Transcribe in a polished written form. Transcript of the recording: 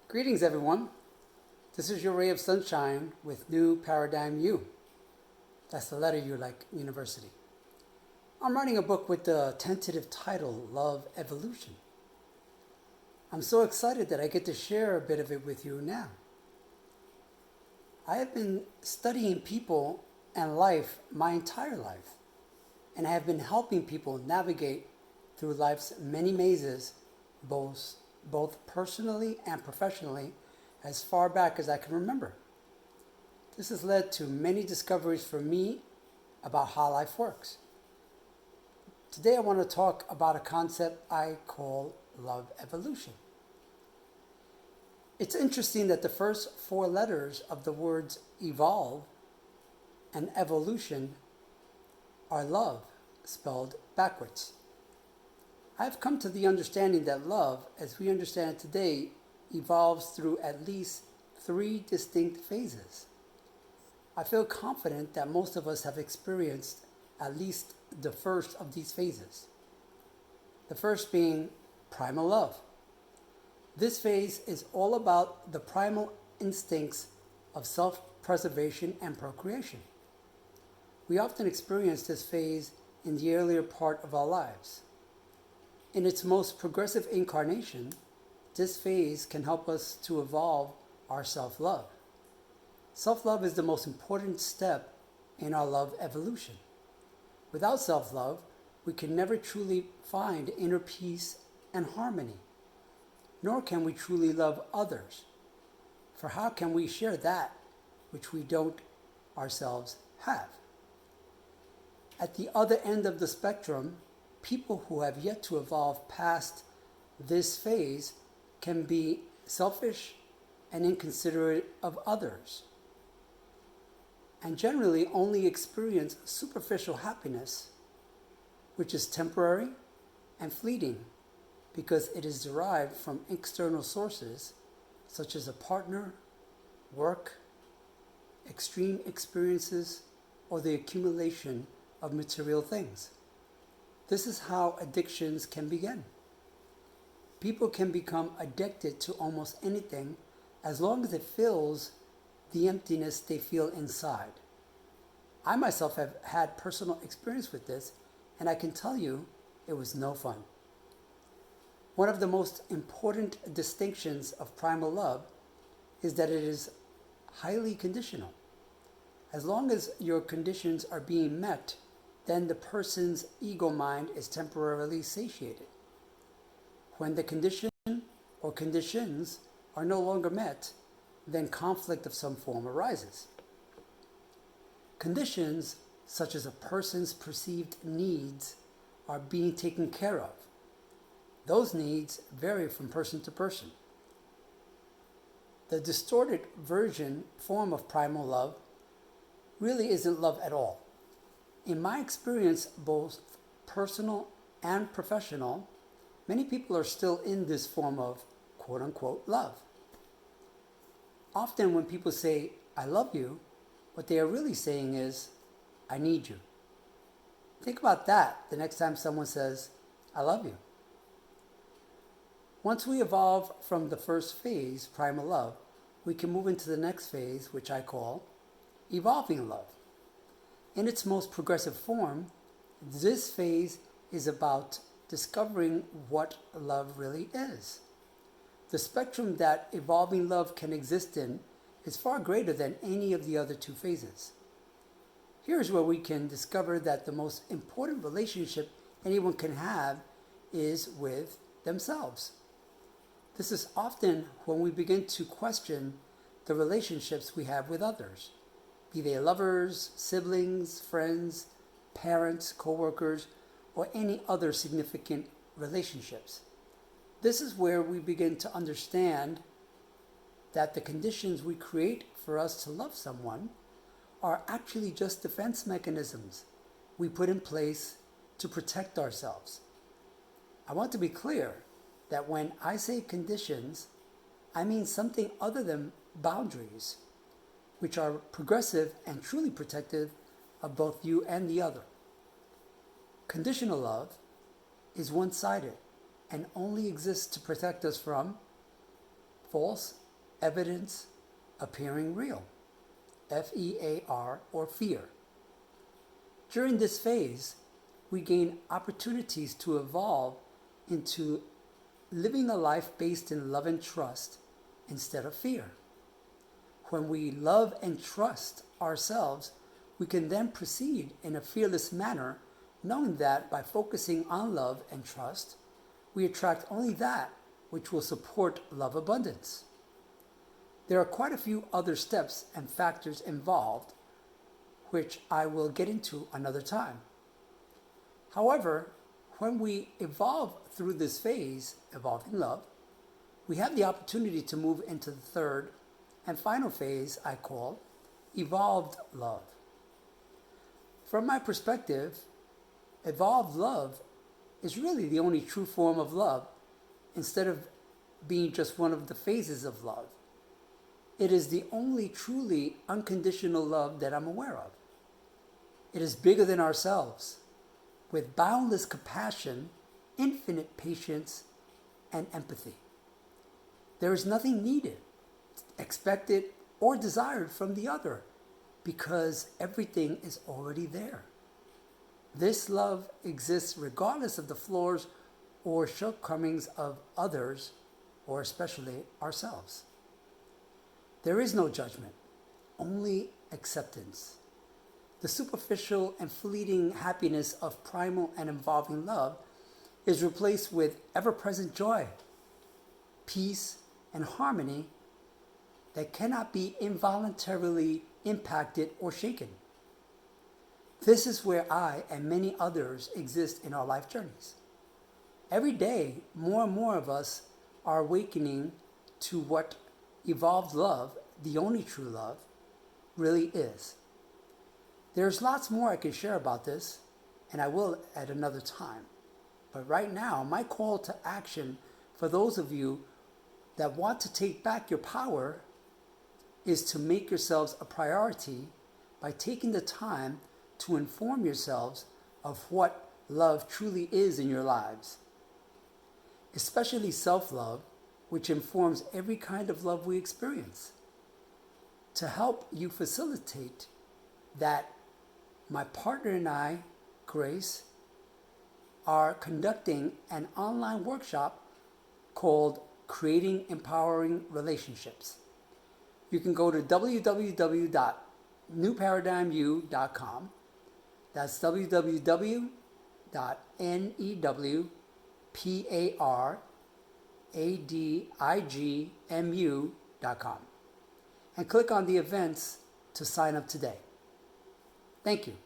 Greetings, everyone. This is your ray of sunshine with New Paradigm U. That's the letter U, like university. I'm writing a book with the tentative title Love Evolution. I'm so excited that I get to share a bit of it with you now. I have been studying people and life my entire life, and I have been helping people navigate through life's many mazes, both personally and professionally, as far back as I can remember. This has led to many discoveries for me about how life works. Today I want to talk about a concept I call love evolution. It's interesting that the first four letters of the words evolve and evolution are love, spelled backwards. I've come to the understanding that love, as we understand it today, evolves through at least three distinct phases. I feel confident that most of us have experienced at least the first of these phases. The first being primal love. This phase is all about the primal instincts of self-preservation and procreation. We often experience this phase in the earlier part of our lives. In its most progressive incarnation, this phase can help us to evolve our self-love. Self-love is the most important step in our love evolution. Without self-love, we can never truly find inner peace and harmony, nor can we truly love others. For how can we share that which we don't ourselves have? At the other end of the spectrum, people who have yet to evolve past this phase can be selfish and inconsiderate of others, and generally only experience superficial happiness, which is temporary and fleeting because it is derived from external sources such as a partner, work, extreme experiences, or the accumulation of material things. This is how addictions can begin. People can become addicted to almost anything as long as it fills the emptiness they feel inside. I myself have had personal experience with this, and I can tell you it was no fun. One of the most important distinctions of primal love is that it is highly conditional. As long as your conditions are being met, then the person's ego mind is temporarily satiated. When the condition or conditions are no longer met, then conflict of some form arises. Conditions, such as a person's perceived needs, are being taken care of. Those needs vary from person to person. The distorted form of primal love really isn't love at all. In my experience, both personal and professional, many people are still in this form of quote-unquote love. Often when people say, I love you, what they are really saying is, I need you. Think about that the next time someone says, I love you. Once we evolve from the first phase, primal love, we can move into the next phase, which I call evolving love. In its most progressive form, this phase is about discovering what love really is. The spectrum that evolving love can exist in is far greater than any of the other two phases. Here's where we can discover that the most important relationship anyone can have is with themselves. This is often when we begin to question the relationships we have with others, be they lovers, siblings, friends, parents, co-workers, or any other significant relationships. This is where we begin to understand that the conditions we create for us to love someone are actually just defense mechanisms we put in place to protect ourselves. I want to be clear that when I say conditions, I mean something other than boundaries, which are progressive and truly protective of both you and the other. Conditional love is one-sided and only exists to protect us from false evidence appearing real, FEAR, or fear. During this phase, we gain opportunities to evolve into living a life based in love and trust instead of fear. When we love and trust ourselves, we can then proceed in a fearless manner, knowing that by focusing on love and trust, we attract only that which will support love abundance. There are quite a few other steps and factors involved, which I will get into another time. However, when we evolve through this phase, evolving love, we have the opportunity to move into the third and final phase I call evolved love. From my perspective, evolved love is really the only true form of love instead of being just one of the phases of love. It is the only truly unconditional love that I'm aware of. It is bigger than ourselves, with boundless compassion, infinite patience, and empathy. There is nothing needed, expected, or desired from the other, because everything is already there. This love exists regardless of the flaws or shortcomings of others, or especially ourselves. There is no judgment, only acceptance. The superficial and fleeting happiness of primal and evolving love is replaced with ever-present joy, peace, and harmony that cannot be involuntarily impacted or shaken. This is where I and many others exist in our life journeys. Every day, more and more of us are awakening to what evolved love, the only true love, really is. There's lots more I can share about this, and I will at another time. But right now, my call to action for those of you that want to take back your power is to make yourselves a priority by taking the time to inform yourselves of what love truly is in your lives, especially self-love, which informs every kind of love we experience. To help you facilitate that, my partner and I, Grace, are conducting an online workshop called Creating Empowering Relationships. You can go to www.newparadigmu.com. That's www.newparadigmu.com. And click on the events to sign up today. Thank you.